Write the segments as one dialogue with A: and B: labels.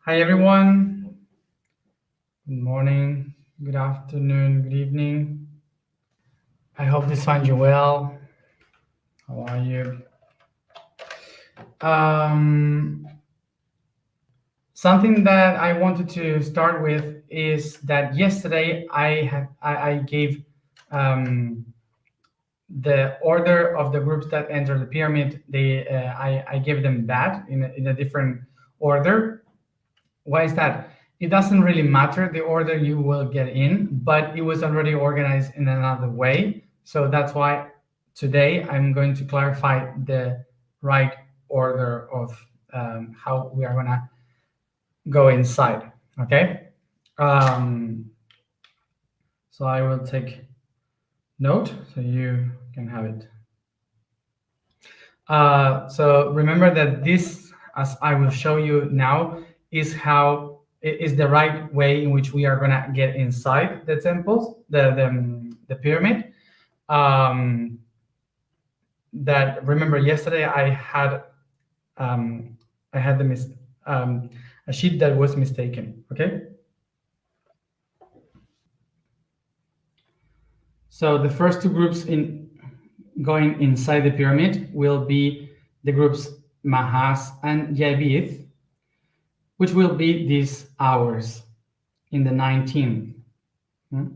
A: Hi everyone. Good morning, good afternoon, good evening. I hope this finds you well. How are you? Um, Something that I wanted to start with is that yesterday I gave um, the order of the groups that enter the pyramid. I gave them that in a different order. Why is that? It doesn't really matter the order you will get in, but it was already organized in another way. So that's why today I'm going to clarify the right order of how we are going to go inside. Okay. Um, so I will take note so you can have it. So remember that this, as I will show you now, is the right way in which we are gonna get inside the temples, the pyramid. Um, that remember yesterday um, I had a sheet that was mistaken. Okay, so the first two groups in going inside the pyramid will be the groups Mahas and Yabith, which will be these hours in the 19th. Hmm?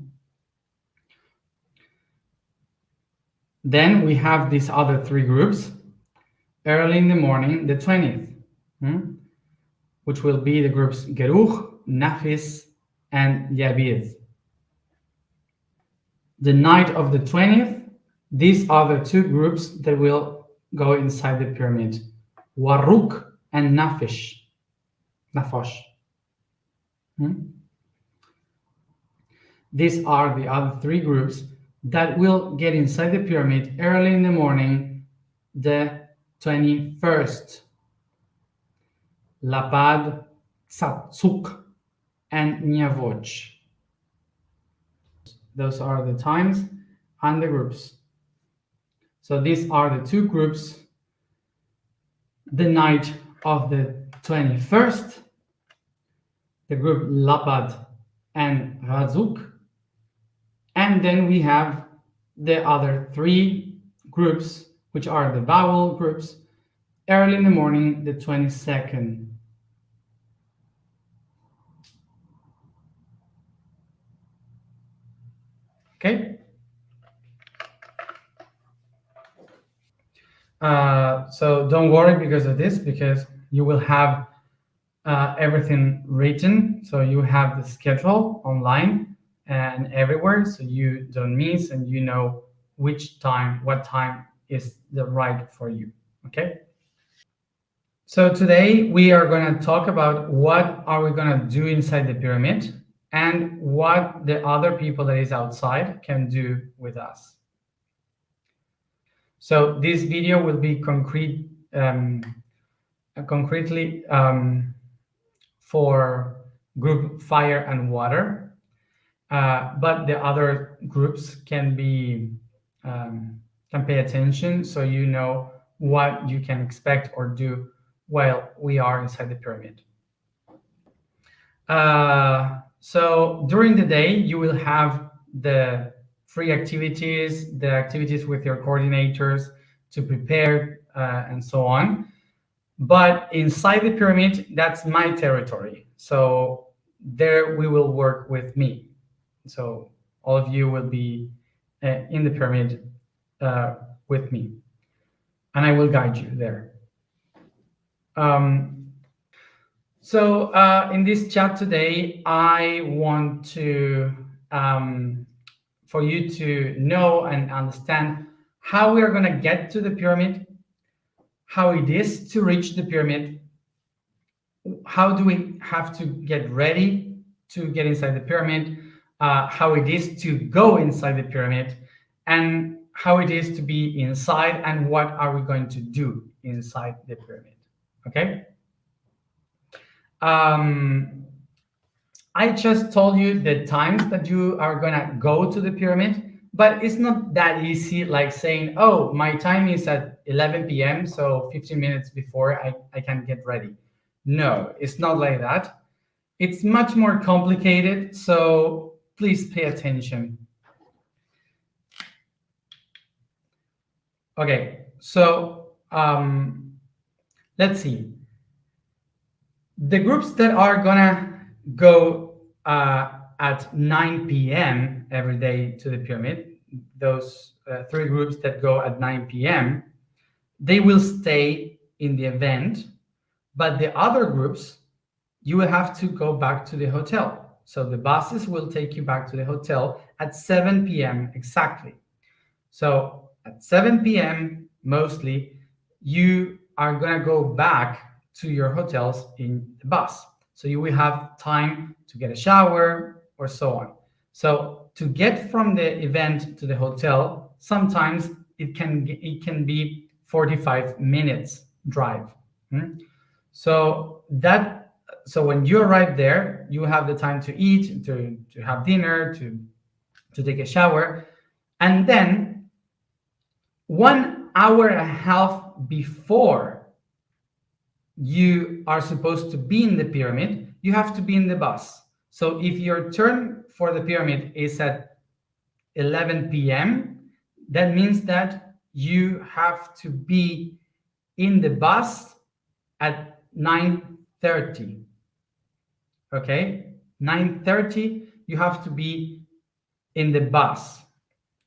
A: Then we have these other three groups early in the morning, the 20th, which will be the groups Geruch, Nafis, and Yabid. The night of the 20th, these are the two groups that will go inside the pyramid, Waruk and Nafosh. These are the other three groups that will get inside the pyramid early in the morning, the 21st. Lapad, Tsatsuk, and Nyavoj. Those are the times and the groups. So these are the two groups the night of the 21st, the group Lapad and Razuk. And then we have the other three groups, which are the vowel groups, early in the morning, the 22nd. Okay. So don't worry because of this, because you will have everything written. So you have the schedule online and everywhere, so you don't miss and you know what time is the right for you. Okay. So today we are going to talk about what are we going to do inside the pyramid and what the other people that is outside can do with us. So this video will be concretely for group fire and water, but the other groups can pay attention so you know what you can expect or do while we are inside the pyramid. So during the day, you will have the free activities, the activities with your coordinators to prepare and so on. But inside the pyramid, that's my territory. So there we will work with me. So all of you will be in the pyramid with me, and I will guide you there. So in this chat today, I want for you to know and understand how we are going to get to the pyramid, how it is to reach the pyramid, how do we have to get ready to get inside the pyramid, how it is to go inside the pyramid, and how it is to be inside, and what are we going to do inside the pyramid. Okay. I just told you the times that you are gonna go to the pyramid, but it's not that easy like saying, oh, my time is at 11 p.m., so 15 minutes before I can get ready. No, it's not like that. It's much more complicated, so please pay attention. Okay, so let's see. The groups that are gonna go at 9 p.m. every day to the pyramid, those three groups that go at 9 p.m., they will stay in the event, but the other groups, you will have to go back to the hotel. So the buses will take you back to the hotel at 7 p.m. exactly. So at 7 p.m., mostly, you are going to go back to your hotels in the bus. So you will have time to get a shower or so on. So to get from the event to the hotel, sometimes it can be 45 minutes drive. Hmm? So that so when you arrive there, you have the time to eat, to have dinner, to take a shower, and then 1 hour and a half before you are supposed to be in the pyramid, you have to be in the bus. So if your turn for the pyramid is at 11 p.m., that means that you have to be in the bus at 9:30. Okay, 9:30, you have to be in the bus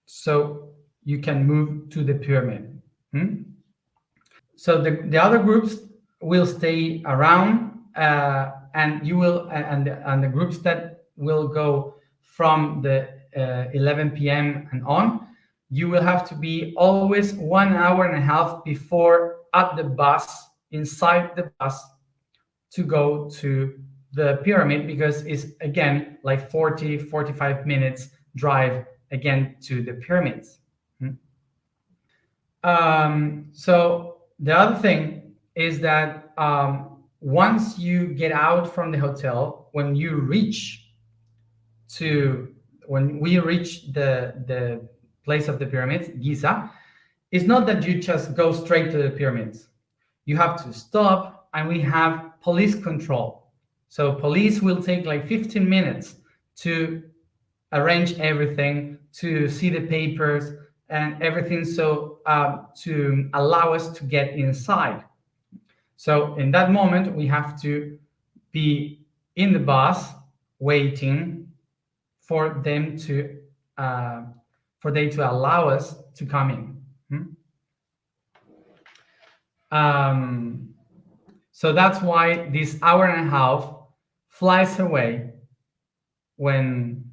A: so you can move to the pyramid. Hmm? So the other groups will stay around, and you will and the groups that will go from the 11 p.m. and on, you will have to be always 1 hour and a half before at the bus, inside the bus, to go to the pyramid, because it's again like 40-45 minutes drive again to the pyramids. Hmm? So the other thing is that once you get out from the hotel, to when we reach the place of the pyramids, Giza, it's not that you just go straight to the pyramids. You have to stop, and we have police control. So police will take like 15 minutes to arrange everything, to see the papers and everything, so to allow us to get inside. So in that moment, we have to be in the bus waiting for them to uh, allow us to come in. Hmm? Um, so that's why this hour and a half flies away when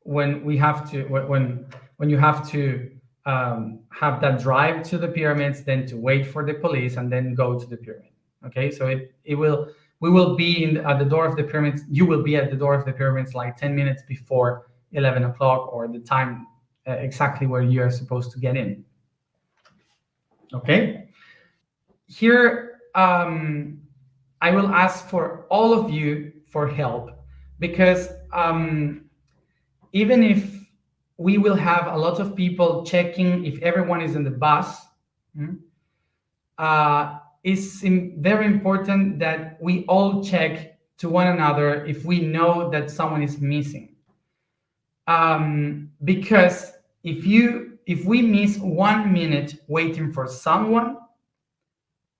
A: when we have to when you have to have that drive to the pyramids, then to wait for the police, and then go to the pyramid. Okay, so it will we will be at the door of the pyramids. You will be at the door of the pyramids like 10 minutes before 11 o'clock, or the time exactly where you are supposed to get in. Okay, here I will ask for all of you for help, because even if we will have a lot of people checking if everyone is in the bus, mm, it's very important that we all check to one another if we know that someone is missing. Because if we miss 1 minute waiting for someone,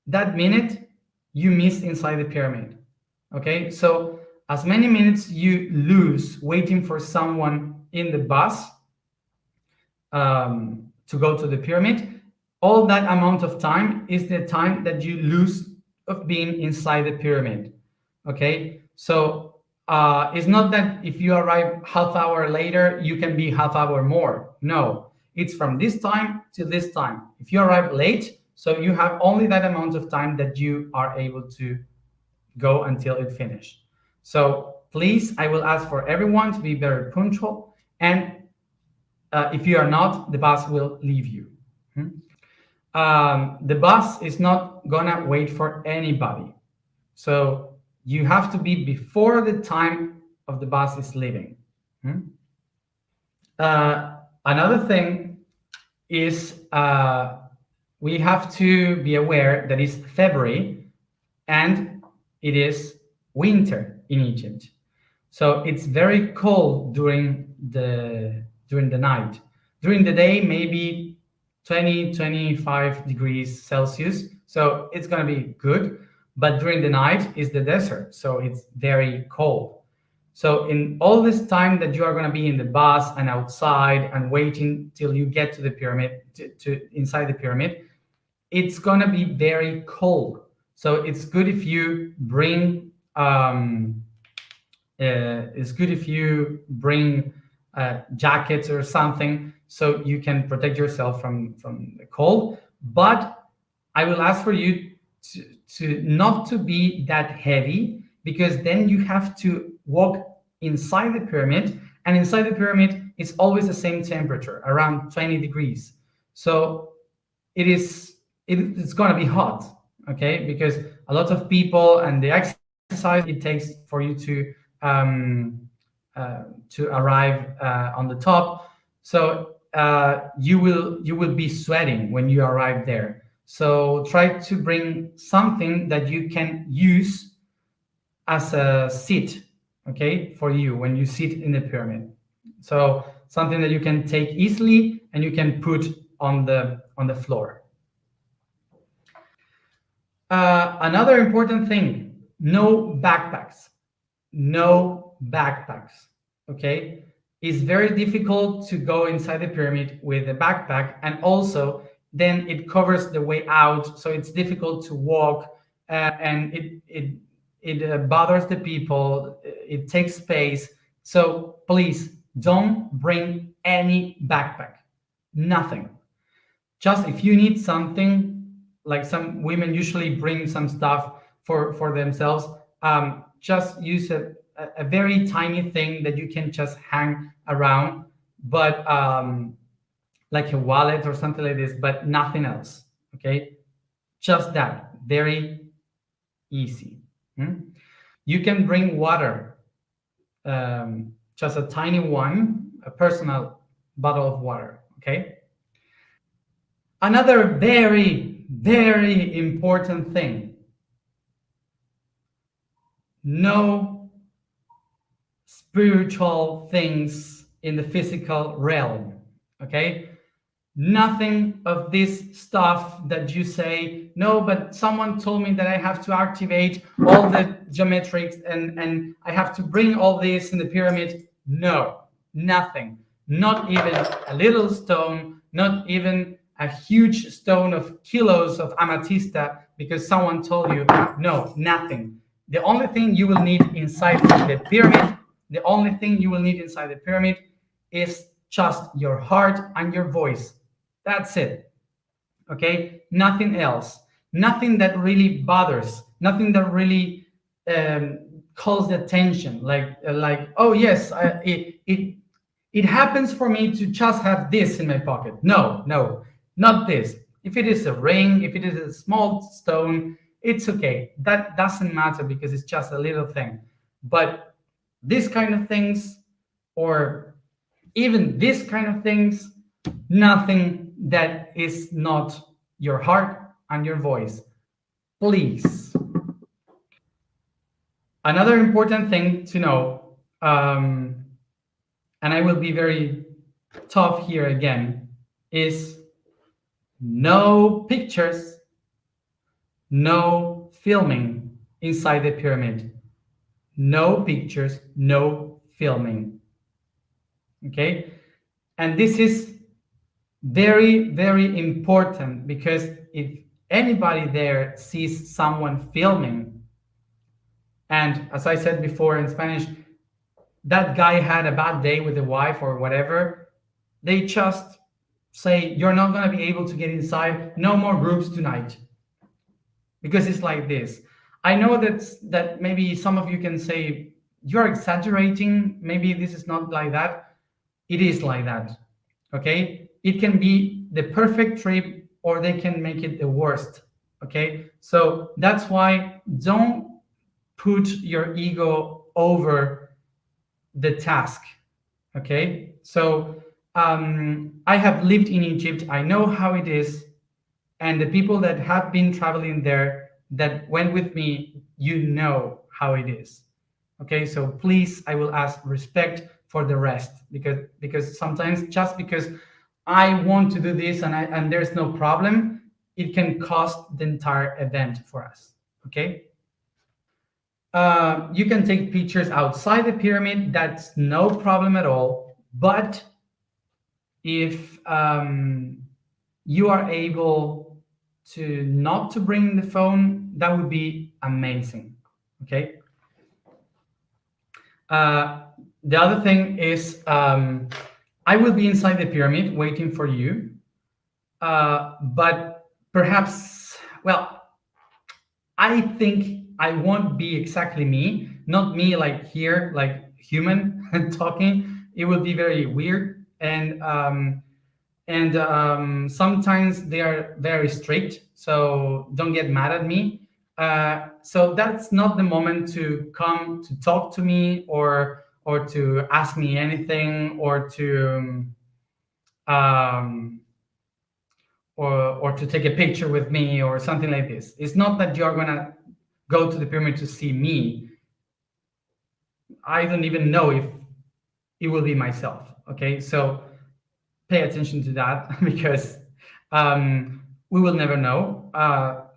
A: that minute you miss inside the pyramid. Okay, so as many minutes you lose waiting for someone in the bus to go to the pyramid, all that amount of time is the time that you lose of being inside the pyramid. Okay, so it's not that if you arrive half hour later, you can be half hour more. No, it's from this time to this time. If you arrive late, so you have only that amount of time that you are able to go until it finished. So please, I will ask for everyone to be very punctual, and if you are not, the bus will leave you. The bus is not gonna wait for anybody. So you have to be before the time of the bus is leaving. Another thing is we have to be aware that it's February, and it is winter in Egypt. So it's very cold during the night. During the day, maybe 20, 25 degrees Celsius. So it's going to be good. But during the night is the desert. So it's very cold. So in all this time that you are going to be in the bus and outside and waiting till you get to the pyramid, to inside the pyramid, it's going to be very cold. So it's good if you bring jackets or something so you can protect yourself from the cold. But I will ask for you to not to be that heavy, because then you have to walk inside the pyramid, and inside the pyramid it's always the same temperature, around 20 degrees. So it's going to be hot, okay, because a lot of people and the exercise it takes for you to arrive on the top. So you will be sweating when you arrive there. So try to bring something that you can use as a seat, okay, for you when you sit in the pyramid. So something that you can take easily and you can put on the floor. Another important thing: no backpacks. No backpacks. Okay, it's very difficult to go inside the pyramid with a backpack, and also then it covers the way out, so it's difficult to walk, and it bothers the people. It takes space. So please don't bring any backpack. Nothing. Just if you need something, like some women usually bring some stuff for themselves, just use a very tiny thing that you can just hang around, but like a wallet or something like this, but nothing else. Okay, just that, very easy. You can bring water, just a tiny one, a personal bottle of water. Okay. Another very, very important thing: no spiritual things in the physical realm. Okay? Nothing of this stuff that you say, no, but someone told me that I have to activate all the geometrics and I have to bring all this in the pyramid. No, nothing. Not even a little stone, not even a huge stone of kilos of amethysta because someone told you. No, nothing. The only thing you will need inside the pyramid, the only thing you will need inside the pyramid is just your heart and your voice. That's it. Okay? Nothing else. Nothing that really bothers. Nothing that really calls the attention. Like oh yes, it happens for me to just have this in my pocket. No, no, not this. If it is a ring, if it is a small stone, it's okay. That doesn't matter because it's just a little thing. But these kind of things, or even these kind of things, nothing that is not your heart and your voice. Please. Another important thing to know, and I will be very tough here again, is no pictures, no filming inside the pyramid. No pictures, no filming. Okay? And this is very, very important, because if anybody there sees someone filming, and as I said before in Spanish, that guy had a bad day with the wife or whatever, they just say, you're not going to be able to get inside, no more groups tonight. Because it's like this. I know that maybe some of you can say, you're exaggerating, maybe this is not like that. It is like that. Okay, it can be the perfect trip, or they can make it the worst. Okay, so that's why don't put your ego over the task. Okay, so I have lived in Egypt, I know how it is, and the people that have been traveling there, that went with me, you know how it is. Okay, so please, I will ask respect for the rest, because sometimes just because I want to do this and there's no problem, it can cost the entire event for us. Okay. You can take pictures outside the pyramid. That's no problem at all. But if you are able to not to bring the phone, that would be amazing. Okay. Uh, the other thing is, I will be inside the pyramid waiting for you. But perhaps, well, I think I won't be exactly me, not me like here, like human talking. It will be very weird, and sometimes they are very strict. So don't get mad at me. So that's not the moment to come to talk to me, or to ask me anything, um, or to take a picture with me or something like this. It's not that you're gonna go to the pyramid to see me. I don't even know if it will be myself. Okay, so pay attention to that because we will never know.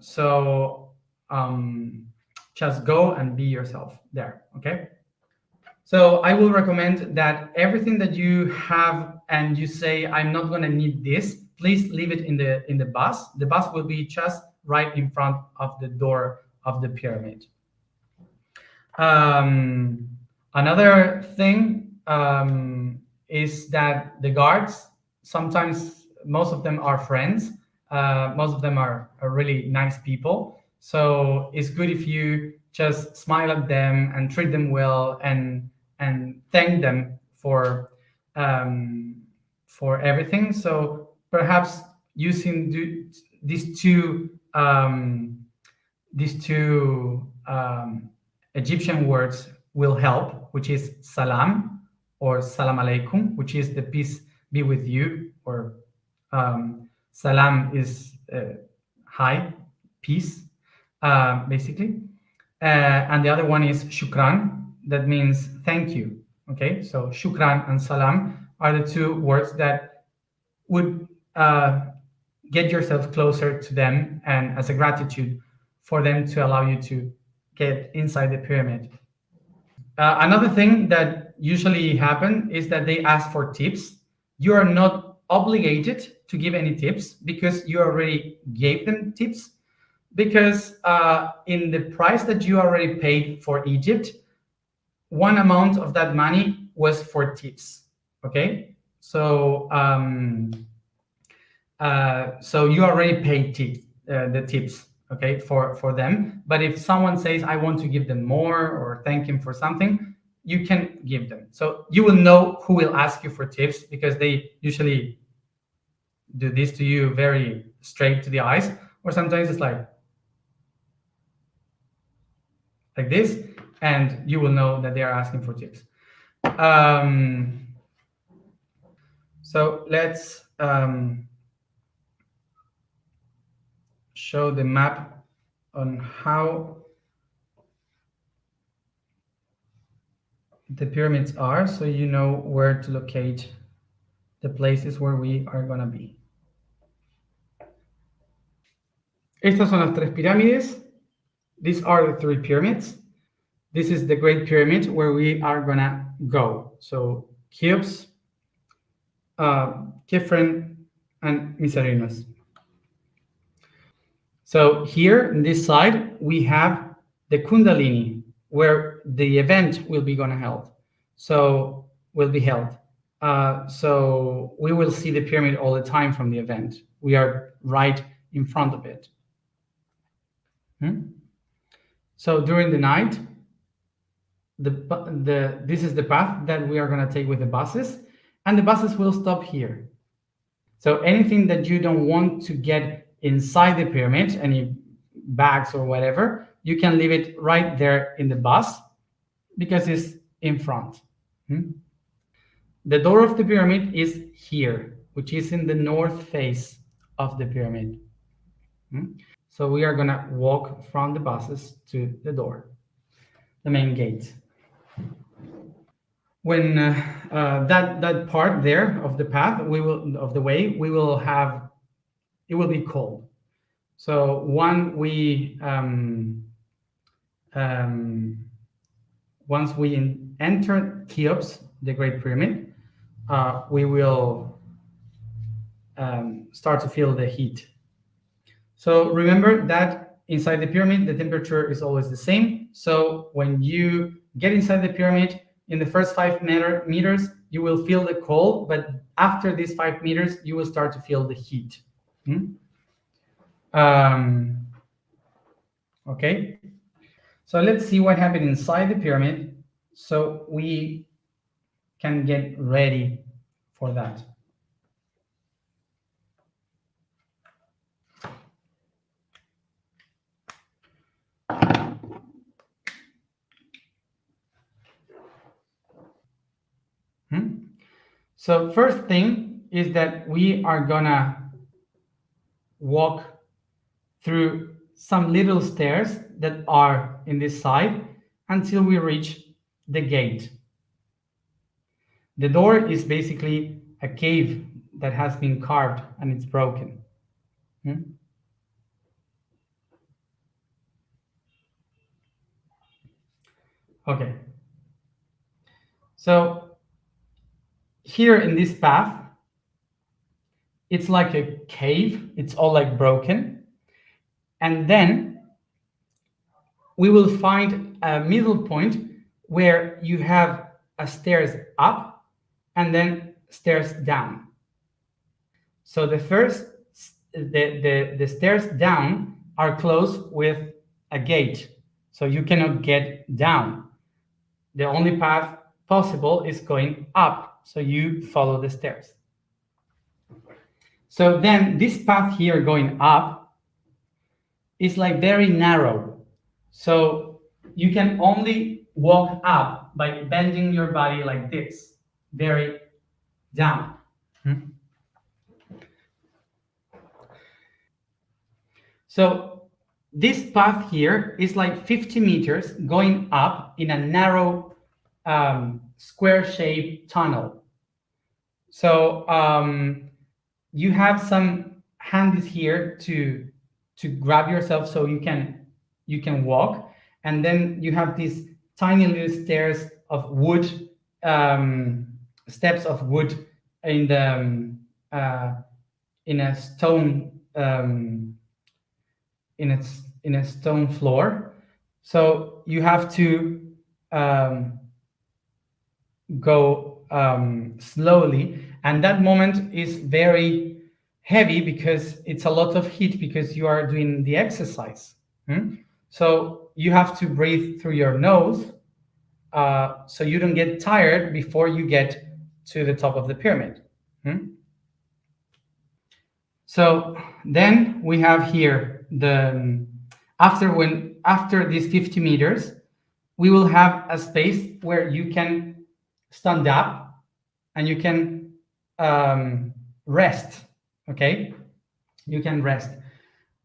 A: So just go and be yourself there. Okay. So I will recommend that everything that you have and you say I'm not going to need this, please leave it in the bus. The bus will be just right in front of the door of the pyramid. Um, Another thing is that the guards, sometimes most of them are friends. Most of them are really nice people. So it's good if you just smile at them and treat them well, and thank them um, for everything. So perhaps using these two Egyptian words will help, which is salam or salam alaikum, which is the peace be with you, or salam is hi, peace, basically. And the other one is shukran, that means thank you. Okay, so shukran and salam are the two words that would get yourself closer to them, and as a gratitude for them to allow you to get inside the pyramid. Another thing that usually happen is that they ask for tips. You are not obligated to give any tips because you already gave them tips, because in the price that you already paid for Egypt, one amount of that money was for tips. Okay, so you already paid tips, the tips, okay, for them. But if someone says I want to give them more or thank him for something, you can give them. So you will know who will ask you for tips, because they usually do this to you very straight to the eyes, or sometimes it's like this, and you will know that they are asking for tips. So let's show the map on how the pyramids are, so you know where to locate the places where we are going to be. Estas son las tres pirámides. These are the three pyramids. This is the Great Pyramid where we are going to go. So Cheops, Kefren, and Mycerinus. So here on this side, we have the Kundalini, where the event will be held. So will be held. So we will see the pyramid all the time from the event. We are right in front of it. So during the night, this is the path that we are going to take with the buses, and the buses will stop here. So anything that you don't want to get inside the pyramid, any bags or whatever, you can leave it right there in the bus, because it's in front. The door of the pyramid is here, which is in the north face of the pyramid. So we are gonna walk from the buses to the door, the main gate. When that part there of the path, we will of the way, we will have, it will be cold. So one we um, once we enter Cheops, the Great Pyramid, we will start to feel the heat. So remember that inside the pyramid, the temperature is always the same. So when you get inside the pyramid, in the first 5 meters, you will feel the cold, but after these 5 meters, you will start to feel the heat. Hmm? Okay, so let's see what happened inside the pyramid so we can get ready for that. So first thing is that we are gonna walk through some little stairs that are in this side until we reach the gate. The door is basically a cave that has been carved and it's broken. Okay. So here in this path, it's like a cave. It's all like broken. And then we will find a middle point where you have a stairs up and then stairs down. So the first, the stairs down are closed with a gate, so you cannot get down. The only path possible is going up, so you follow the stairs. So then this path here going up is like very narrow. So you can only walk up by bending your body like this, very down. So this path here is like 50 meters going up in a narrow square-shaped tunnel. So you have some hands here to grab yourself so you can walk, and then you have these tiny little stairs of wood, steps of wood in the in a stone in a stone floor. So you have to go slowly, and that moment is very heavy because it's a lot of heat because you are doing the exercise. So you have to breathe through your nose so you don't get tired before you get to the top of the pyramid. So then we have here the after these 50 meters, we will have a space where you can stand up and you can rest. Okay, you can rest,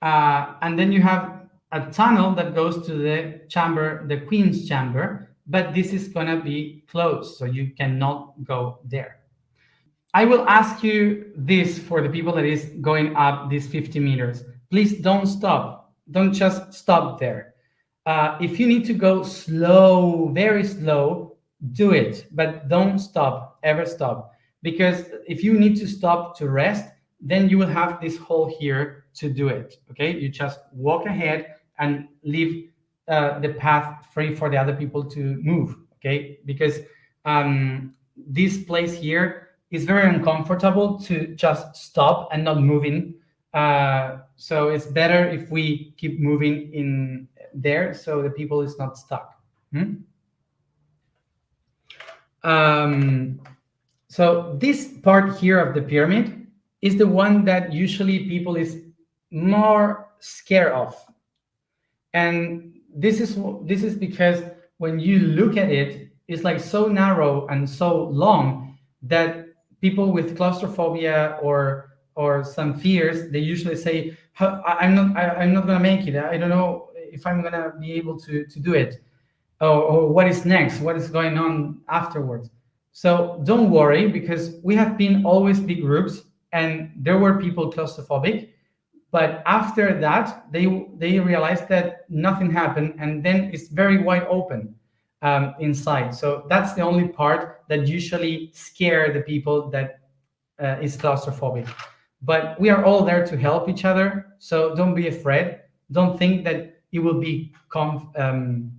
A: and then you have a tunnel that goes to the chamber, the Queen's chamber, but this is gonna be closed, so you cannot go there. I will ask you this for the people that is going up these 50 meters. Please don't stop. Don't just stop there. If you need to go slow, very slow, do it, but don't stop, ever stop. Because if you need to stop to rest, then you will have this hole here to do it, okay? You just walk ahead and leave the path free for the other people to move, okay? Because this place here is very uncomfortable to just stop and not moving. So it's better if we keep moving in there so the people is not stuck. So this part here of the pyramid is the one that usually people is more scared of. And this is because when you look at it, it's like so narrow and so long that people with claustrophobia or or some fears, they usually say, I'm not gonna make it. I don't know if I'm gonna be able to do it, or what is next, what is going on afterwards. So don't worry, because we have been always big groups, and there were people claustrophobic, but after that they realized that nothing happened, and then it's very wide open inside. So that's the only part that usually scare the people that is claustrophobic. But we are all there to help each other, so don't be afraid. Don't think that it will be um,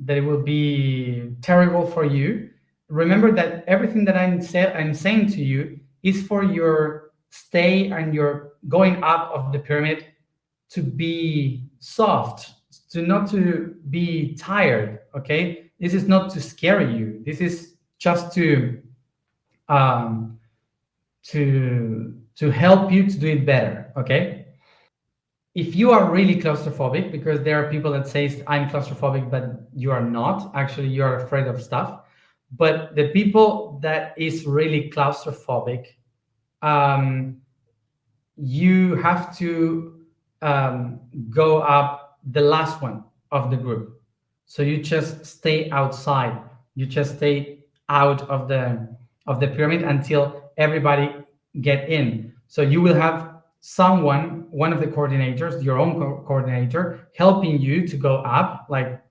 A: that it will be terrible for you. Remember that everything that I'm saying to you is for your stay and your going up of the pyramid to be soft, to not to be tired. Okay, this is not to scare you. This is just um, to help you to do it better. Okay, if you are really claustrophobic, because there are people that say I'm claustrophobic, but you are not. Actually, you are afraid of stuff. But the people that is really claustrophobic, um, you have to go up the last one of the group. So you just stay outside. You just stay out of the pyramid until everybody get in. So you will have someone, one of the coordinators, your own coordinator, helping you to go up, like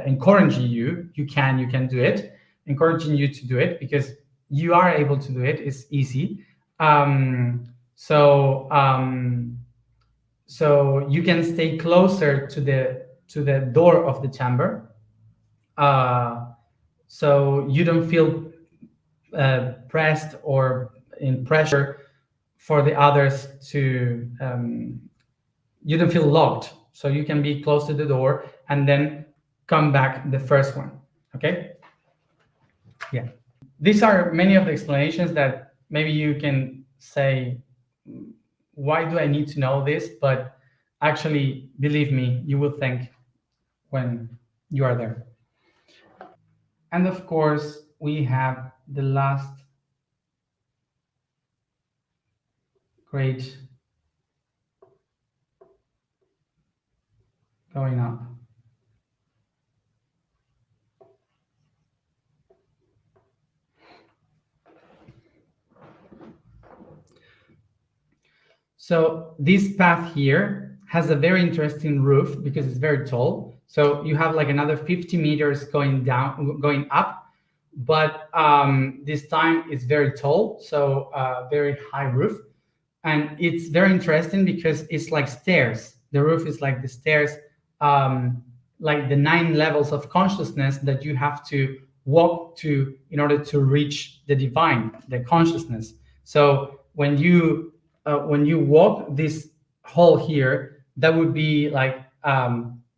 A: encouraging you. You can do it, encouraging you to do it, because you are able to do it. It's easy. Um, so um, so you can stay closer to the door of the chamber, uh, so you don't feel pressed or in pressure for the others to you don't feel locked, so you can be close to the door and then come back the first one. Okay, yeah, these are many of the explanations that maybe you can say, why do I need to know this? But actually, believe me, you will think when you are there. And of course, we have the last grade going up. So this path here has a very interesting roof because it's very tall. So you have like another 50 meters going down, going up, but this time it's very tall, so very high roof. And it's very interesting because it's like stairs. The roof is like the stairs, like the 9 levels of consciousness that you have to walk to in order to reach the divine, the consciousness. So when you walk this hall here, that would be like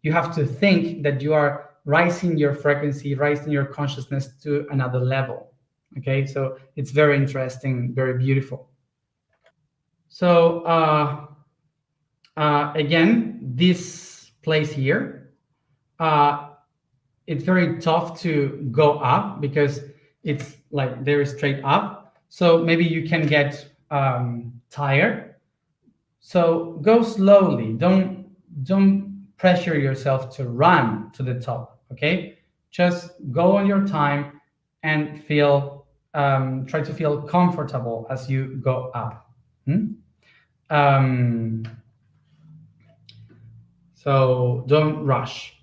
A: you have to think that you are rising your frequency, rising your consciousness to another level. Okay, so it's very interesting, very beautiful. So again, this place here, uh, it's very tough to go up because it's like very straight up. So maybe you can get tired. So go slowly. Don't pressure yourself to run to the top. Okay, just go on your time and feel try to feel comfortable as you go up. Hmm? Um, so don't rush.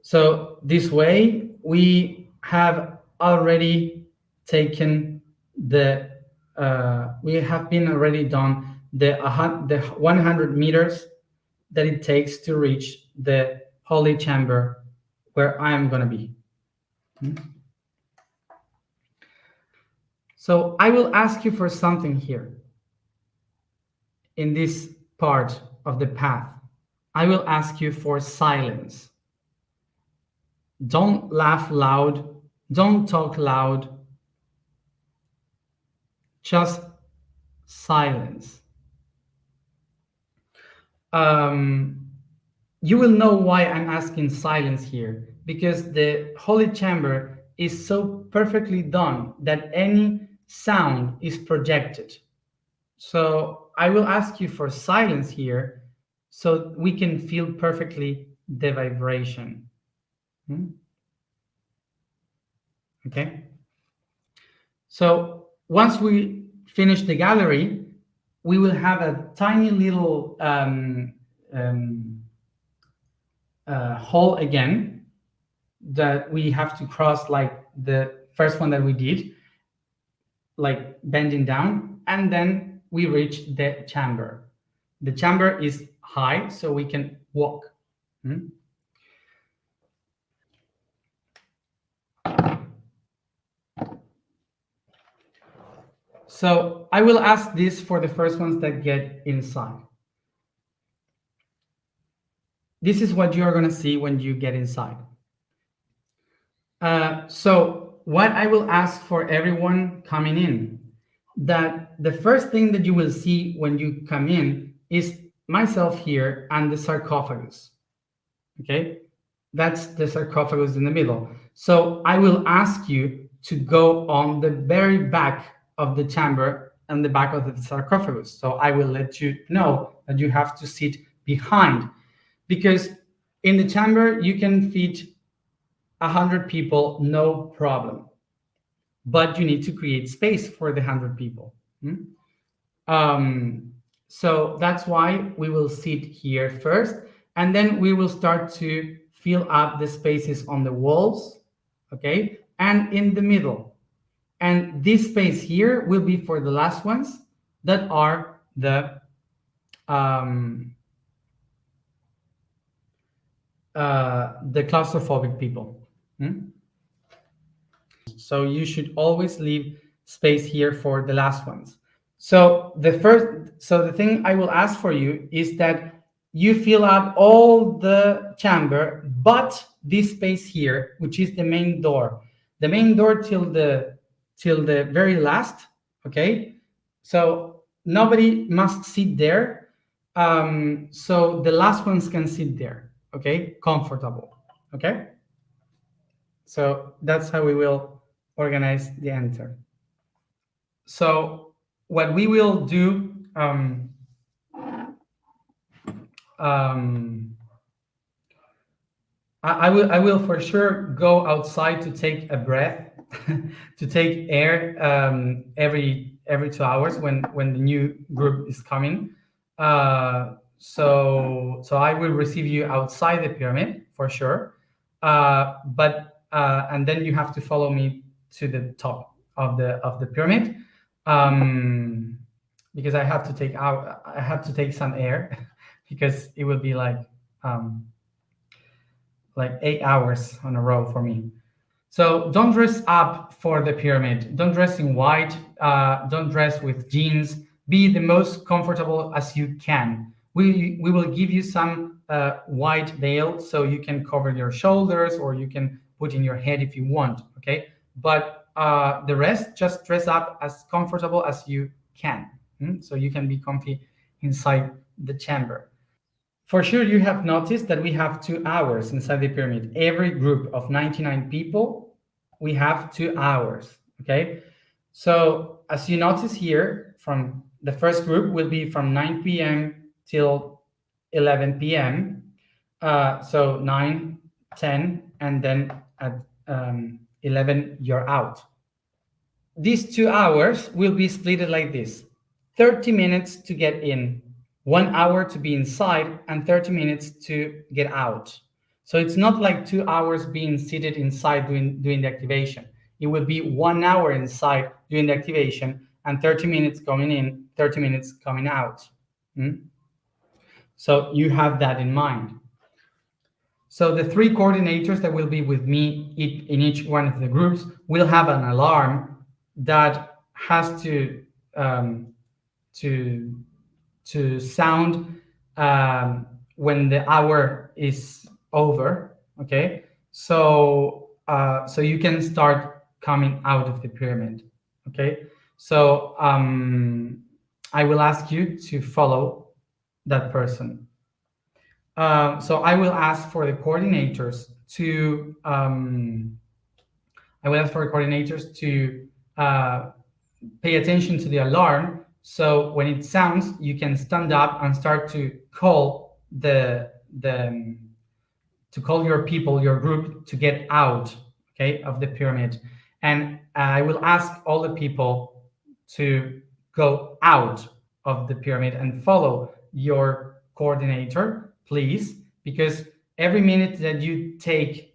A: So this way we have already taken the we have been already done the 100 meters that it takes to reach the holy chamber where I am going to be. So I will ask you for something here in this part of the path. I will ask you for silence. Don't laugh loud. Don't talk loud. Just silence. Um, you will know why I'm asking silence here, because the holy chamber is so perfectly done that any sound is projected. So I will ask you for silence here so we can feel perfectly the vibration. Okay. So once we finish the gallery, we will have a tiny little um, hole again that we have to cross, like the first one that we did, like bending down, and then we reach the chamber. The chamber is high, so we can walk. So I will ask this for the first ones that get inside. This is what you're going to see when you get inside. So what I will ask for everyone coming in, that the first thing that you will see when you come in is myself here and the sarcophagus. Okay, that's the sarcophagus in the middle. So I will ask you to go on the very back of the chamber and the back of the sarcophagus. So I will let you know that you have to sit behind, because in the chamber you can fit 100 people, no problem. But you need to create space for the 100 people. So that's why we will sit here first, and then we will start to fill up the spaces on the walls, okay, and in the middle. And this space here will be for the last ones that are the claustrophobic people. So you should always leave space here for the last ones. So the thing I will ask for you is that you fill up all the chamber, but this space here, which is the main door till the very last. Okay, so nobody must sit there. So the last ones can sit there. Okay, comfortable. Okay. So that's how we will organize the enter. So what we will do, I will for sure go outside to take a breath, to take air every 2 hours when the new group is coming. So I will receive you outside the pyramid for sure. And then you have to follow me to the top of the pyramid, because I have to take some air because it will be like 8 hours on a row for me. So don't dress up for the pyramid. Don't dress in white. Don't dress with jeans. Be the most comfortable as you can. We will give you some white veil so you can cover your shoulders, or you can put in your head if you want. Okay, but the rest, just dress up as comfortable as you can, so you can be comfy inside the chamber. For sure, you have noticed that we have 2 hours inside the pyramid. Every group of 99 people, we have 2 hours, okay? So as you notice here, from the first group will be from 9 p.m. till 11 p.m. So 9, 10, and then at 11, you're out. These 2 hours will be split like this: 30 minutes to get in, 1 hour to be inside, and 30 minutes to get out. So it's not like 2 hours being seated inside doing the activation. It will be 1 hour inside doing the activation and 30 minutes coming in, 30 minutes coming out. So you have that in mind. So the 3 coordinators that will be with me in each one of the groups will have an alarm that has to sound when the hour is over. Okay, so you can start coming out of the pyramid. Okay, so I will ask you to follow that person. So I will ask for the coordinators to pay attention to the alarm. So when it sounds, you can stand up and start to call the to call your people, your group, to get out, okay, of the pyramid. And I will ask all the people to go out of the pyramid and follow your coordinator, please, because every minute that you take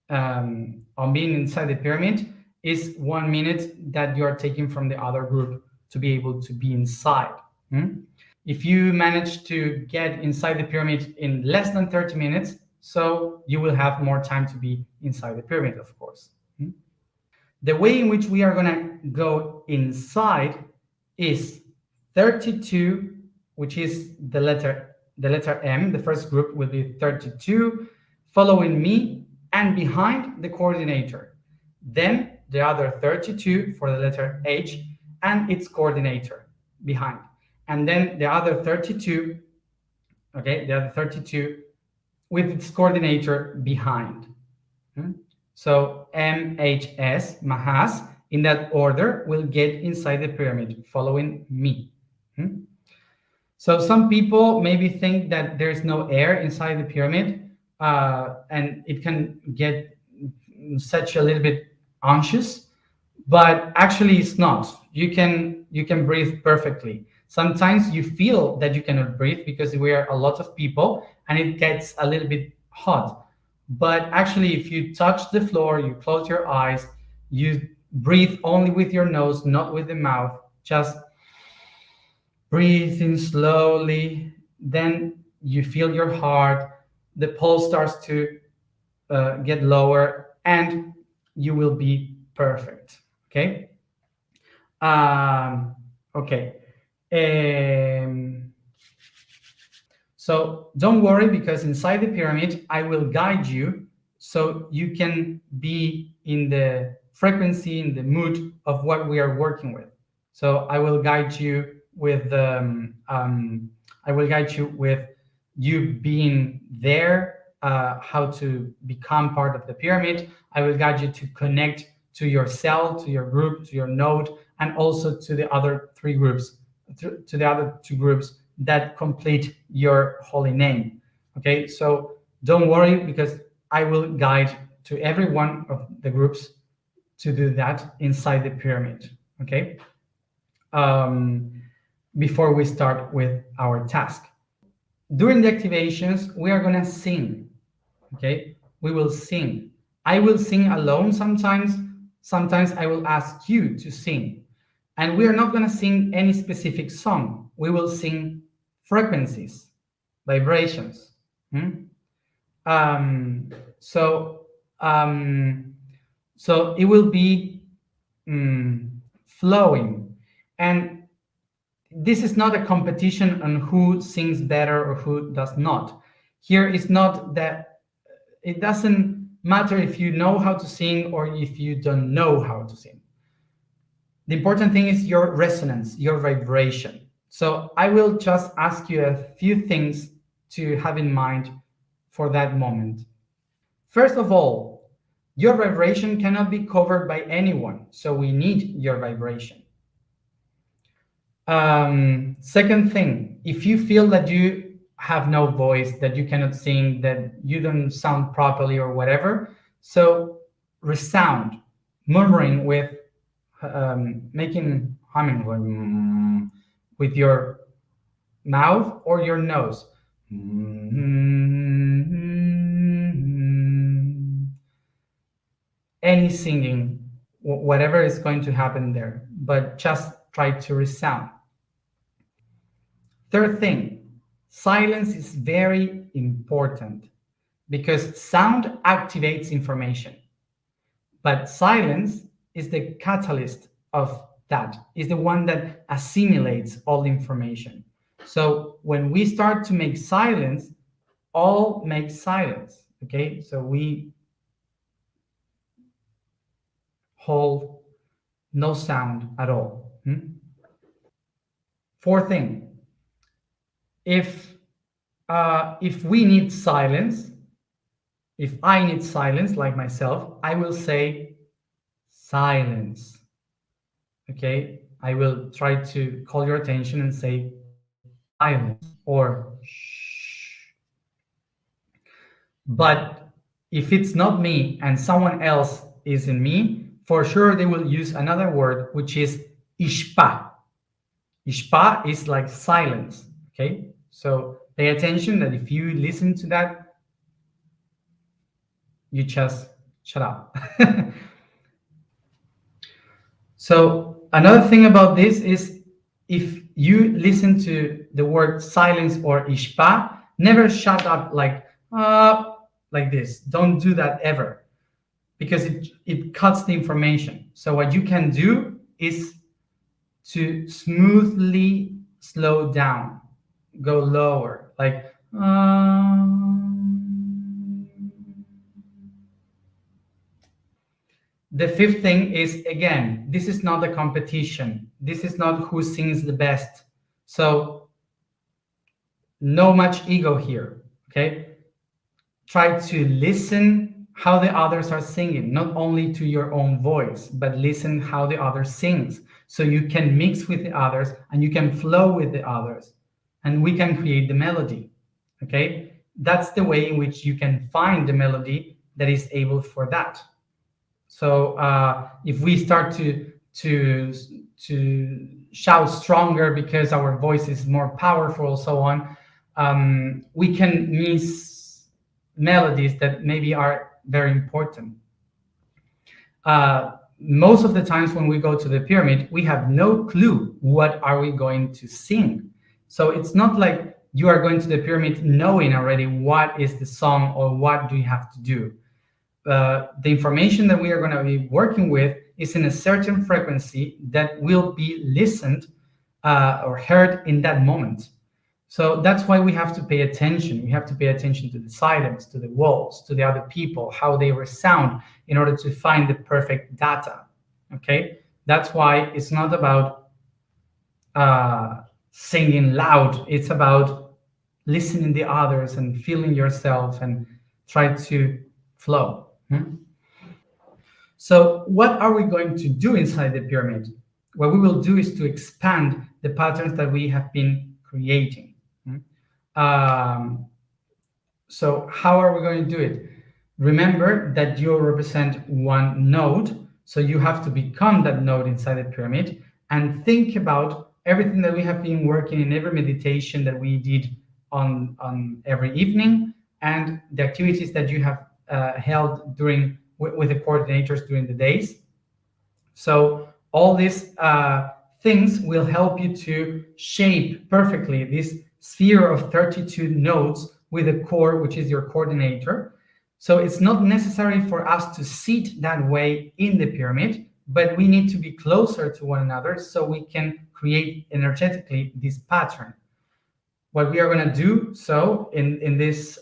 A: on being inside the pyramid is 1 minute that you are taking from the other group to be able to be inside. Hmm? If you manage to get inside the pyramid in less than 30 minutes, so you will have more time to be inside the pyramid, of course. Hmm? The way in which we are going to go inside is 32, which is the letter M. The first group will be 32, following me and behind the coordinator. Then the other 32 for the letter H and its coordinator behind. And then the other 32, okay, the other 32 with its coordinator behind. Hmm? So MHS, Mahas, in that order, will get inside the pyramid following me. Hmm? So some people maybe think that there's no air inside the pyramid, and it can get such a little bit anxious, but actually it's not. You can breathe perfectly. Sometimes you feel that you cannot breathe because we are a lot of people and it gets a little bit hot. But actually, if you touch the floor, you close your eyes, you breathe only with your nose, not with the mouth, just breathe in slowly, then you feel your heart, the pulse starts to get lower, and you will be perfect. Okay. Um, okay. Um, so don't worry, because inside the pyramid, I will guide you so you can be in the frequency, in the mood of what we are working with. So I will guide you with you being there, how to become part of the pyramid. I will guide you to connect to your cell, to your group, to your node, and also to the other three groups, to the other two groups that complete your holy name. Okay, so don't worry, because I will guide to every one of the groups to do that inside the pyramid. Okay, um, before we start with our task. During the activations, we are gonna sing. Okay, we will sing. I will sing alone sometimes. Sometimes I will ask you to sing. And we are not gonna sing any specific song. We will sing frequencies, vibrations. Hmm? Um, so um, so it will be flowing, and this is not a competition on who sings better or who does not. Here is not that. It doesn't matter if you know how to sing or if you don't know how to sing. The important thing is your resonance, your vibration. So I will just ask you a few things to have in mind for that moment. First of all, your vibration cannot be covered by anyone, so we need your vibration. Second thing, if you feel that you have no voice, that you cannot sing, that you don't sound properly or whatever, so resound, murmuring with, making humming with your mouth or your nose. Any singing, whatever is going to happen there, but just try to resound. Third thing, silence is very important because sound activates information, but silence is the catalyst of that, is the one that assimilates all the information. So when we start to make silence, all makes silence. Okay, so we hold no sound at all. Fourth thing, if we need silence, if I need silence, like myself, I will say silence. Okay, I will try to call your attention and say silence or shh. But if it's not me and someone else is in me, for sure they will use another word, which is ishpa. Ishpa is like silence. Okay, so pay attention that if you listen to that, you just shut up. So another thing about this is if you listen to the word silence or ishpa, never shut up like this. Don't do that ever because it cuts the information. So what you can do is to smoothly slow down, go lower, like the fifth thing is, again, this is not a competition. This is not who sings the best. So no much ego here. Okay. Try to listen how the others are singing, not only to your own voice, but listen how the other sings. So you can mix with the others and you can flow with the others and we can create the melody. Okay. That's the way in which you can find the melody that is able for that. So if we start to shout stronger because our voice is more powerful, so on, we can miss melodies that maybe are very important. Most of the times when we go to the pyramid, we have no clue what are we going to sing. So it's not like you are going to the pyramid knowing already what is the song or what do you have to do. The information that we are going to be working with is in a certain frequency that will be listened or heard in that moment. So that's why we have to pay attention. We have to pay attention to the silence, to the walls, to the other people, how they resound in order to find the perfect data. Okay, that's why it's not about singing loud. It's about listening the others and feeling yourself and try to flow. So what are we going to do inside the pyramid? What we will do is to expand the patterns that we have been creating. Um, so how are we going to do it? Remember that you represent one node, so you have to become that node inside the pyramid and think about everything that we have been working in every meditation that we did on every evening and the activities that you have held during with the coordinators during the days. So all these things will help you to shape perfectly this sphere of 32 nodes with a core, which is your coordinator. So it's not necessary for us to sit that way in the pyramid, but we need to be closer to one another so we can create energetically this pattern. What we are going to do so in this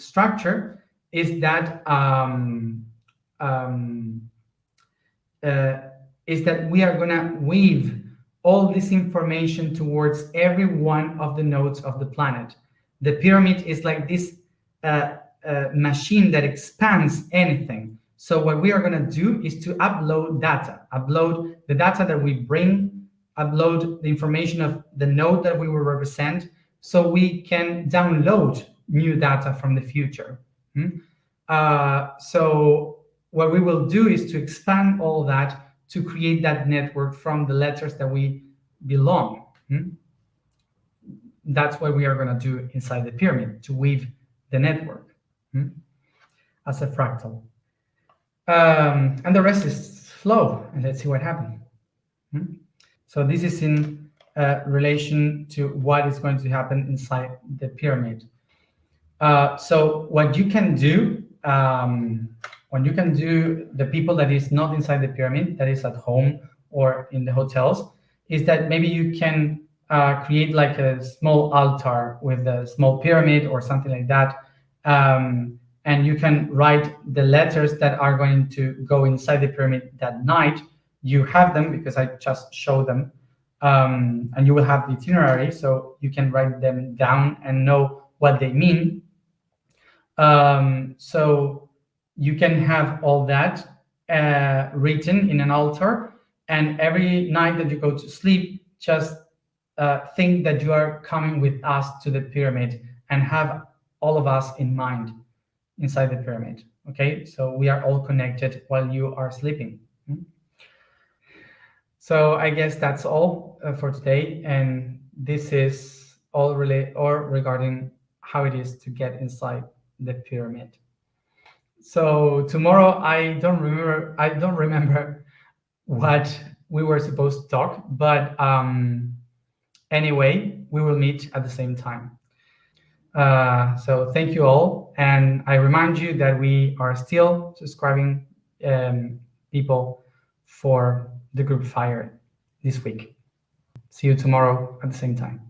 A: structure is that um, is that we are going to weave all this information towards every one of the nodes of the planet. The pyramid is like this machine that expands anything. So what we are going to do is to upload the data that we bring, upload the information of the node that we will represent, so we can download new data from the future. So what we will do is to expand all that to create that network from the letters that we belong. That's what we are going to do inside the pyramid, to weave the network as a fractal. And the rest is flow, and let's see what happens. So this is in relation to what is going to happen inside the pyramid. So what you can do, the people that is not inside the pyramid, that is at home or in the hotels, is that maybe you can create like a small altar with a small pyramid or something like that. And you can write the letters that are going to go inside the pyramid that night. You have them because I just showed them. And you will have the itinerary, so you can write them down and know what they mean. So you can have all that written in an altar, And every night that you go to sleep, just think that you are coming with us to the pyramid and have all of us in mind inside the pyramid. Okay, so we are all connected while you are sleeping. So I guess that's all for today, and this is all relate or regarding how it is to get inside the pyramid. So tomorrow I don't remember what we were supposed to talk, but anyway, we will meet at the same time. So thank you all, and I remind you that we are still subscribing people for the group Fire this week. See you tomorrow at the same time.